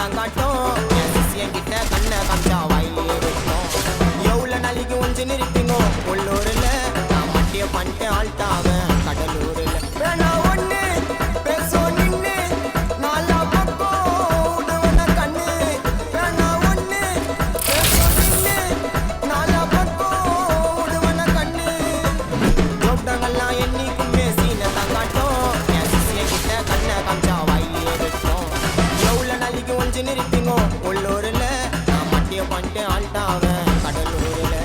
தான் காட்டும் என் சிசியன் கிட்ட கண்ணை காமிச்சா வாயிலே வெட்டும் எவ்வளவு நாளைக்கு ஒஞ்சு நிறுத்திங்கோ உள்ளூர்ல நான் மட்டிய பண்ணிட்டு ஆள்டாவேன் கடலூர்ல வேணா ஒண்ணு பேசும் நின்னு நாலா பக்கம் விடுவன கண்ணு வேணா ஒண்ணு பேசும் நின்னு நாலா பக்கம் விடுவன கண்ணு ஜோப்டங்கள்லாம் என்னைக்குமே சீனை தான் காட்டும் என் சிசியன் கிட்ட கண்ணை காமிச்சா வாயிலே வெட்டும் எவ்வளவு நாளைக்கு ஒஞ்சு நிறுத்திங்கோ உள்ளூர்ல நான் மட்டிய பண்ணிட்டு ஆள்டாவேன் கடலூர்ல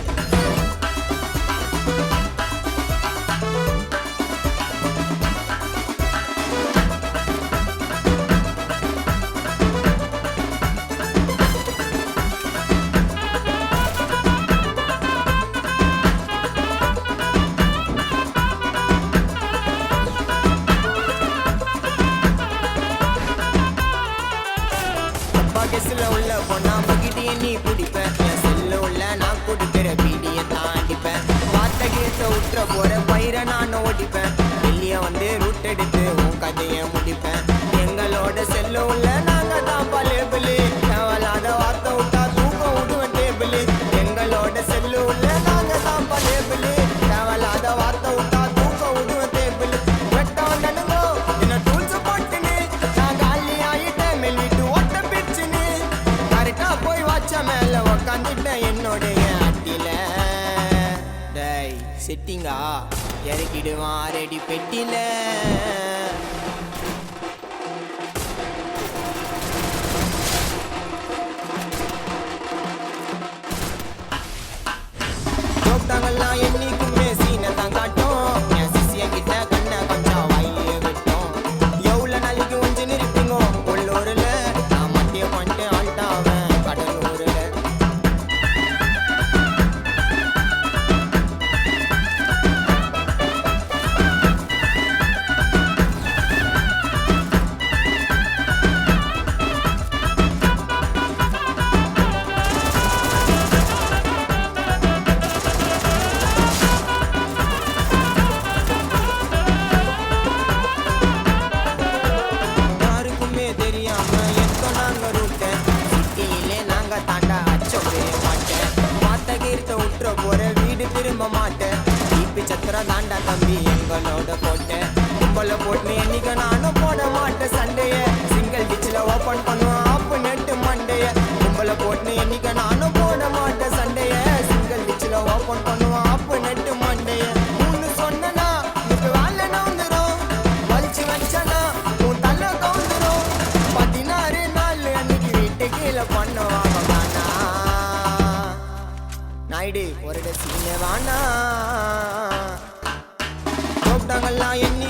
கெஸ்ல உள்ள பொண்ணா பகிட்டிய நீ குடிப்பேன் என் செல்ல உள்ள நான் குடிக்கிற பீடிய தாண்டிப்பேன் வார்த்தை கீழ்த்த உற்ற போற பயிரை நான் ஓடிப்பேன் வெளிய வந்து ரூட் எடுத்து உன் கதையை முடிப்பேன் எங்களோட செல்ல உள்ள நாங்க தான் பலேபிளு தேவலாத வார்த்தை விட்டா தூக்கம் விடுவேன் டேபிளு எங்களோட செல்ல உள்ள நாங்க தான் பலேபிளு தேவலாத வார்த்தை விட்டா தூக்கம் விடுவேன் டேபிளு வெட்ட வந்தனுங்கோ என்ன டூல்ஸ் போட்டுன்னு நான் காலி ஆயிட்டேன் மேல் வீட்டு ஓட்ட பிரிச்சுன்னு கரெக்டா போய் வாச்ச மேல உக்காந்துட்டேன் என்னோடைய அட்டில டேய் செட்டிங்கா இறக்கிடுவான் ரெடி பெட்டில ஜோப்டாங்கெல்லாம் என்னைக்குமே சீனை தான் காட்டும் என் சிசியன் கிட்ட கண்ணை கொஞ்சா வாயிலே வெட்டும் எவ்வளவு நாளைக்கு ஒஞ்சு நிறுத்திங்கோ உள்ளூர்ல நான் மட்டிய பண்ணிட்டு ஆள்டாவேன் கடலூர்ல யாருக்குமே தெரியாம எத்தோ நாங்க ரூட்டேன் சிட்டியிலே நாங்க தாண்டா அச்சோவே மாட்டேன் மாத்த கீர்த்த உற்ற போற வீடு திரும்ப மாட்டேன் தீப்பி சத்திரம் தாண்டா தம்பி எங்களோட போட்டேன் கும்பல போட்டு என்னைக்கு நானும் போட மாட்டேன் சண்டைய சிங்கிள் டிச்சில் ஓப்பன் பண்ணுவேன் ஆப்பு நெட்டு மண்டைய கும்பல போட்டு என்னைக்கு நானும் போட மாட்டேன் சண்டைய சிங்கிள் டிச்சில் ஓப்பன் பண்ணுவேன் ஆப்பு நெட்டு மண்டைய மூணு சொன்னா இப்ப வேலை வந்துடும் வலிச்சு வச்சனா உன் தலை கவுந்துரும் 16 நாள் அன்னைக்கு வீட்டு கீழே பண்ணுவாங்க வேணா நாயுடு ஒரு சீனை வேணா ஜோப்டாங்கெல்லாம் என்ன